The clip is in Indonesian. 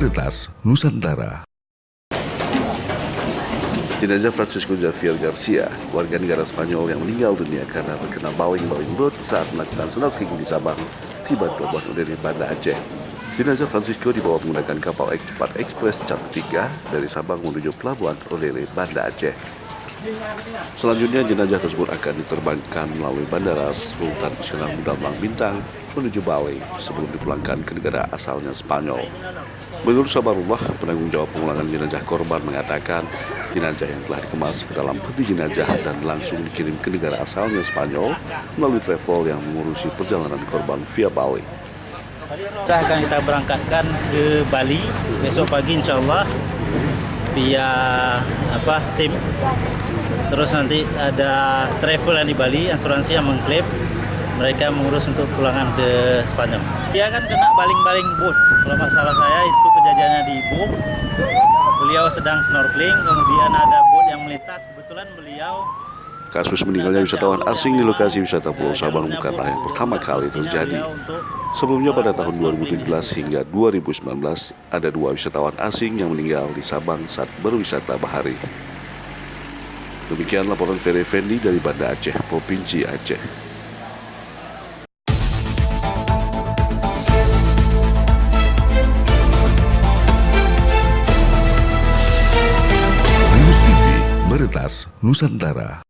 Meretas, Nusantara. Jenazah Francisco Javier Garcia, warga negara Spanyol yang meninggal dunia karena terkena baling-baling bot saat melakukan snorkeling di Sabang, tiba di Pelabuhan Udara Banda Aceh. Jenazah Francisco dibawa menggunakan kapal cepat ekspres Cap 3 dari Sabang menuju Pelabuhan Udara Banda Aceh. Selanjutnya jenazah tersebut akan diterbangkan melalui Bandara Sultan Iskandar Muda Malang Bintang menuju Bali sebelum dipulangkan ke negara asalnya Spanyol. Menurut Sabarullah, penanggung jawab pemulangan jenazah korban mengatakan jenazah yang telah dikemas ke dalam peti jenazah dan langsung dikirim ke negara asalnya Spanyol melalui travel yang mengurusi perjalanan korban via Bali. Kita akan kita berangkatkan ke Bali besok pagi insya Allah via SIM. Terus nanti ada travel yang di Bali, asuransi yang mengklaim, mereka mengurus untuk pulangan ke Spanyol. Dia kan kena baling-baling boot. Kalau nggak salah saya itu kejadiannya di Bum. Beliau sedang snorkeling, kemudian ada boot yang melintas. Kebetulan beliau. Kasus meninggalnya wisatawan asing di lokasi wisata Pulau Sabang bukanlah yang pertama kali terjadi. Sebelumnya pada tahun 2017 hingga 2019 ada 2 wisatawan asing yang meninggal di Sabang saat berwisata bahari. Demikian laporan Ferry Fendi dari Banda Aceh, Provinsi Aceh. News TV, Meretas, Nusantara.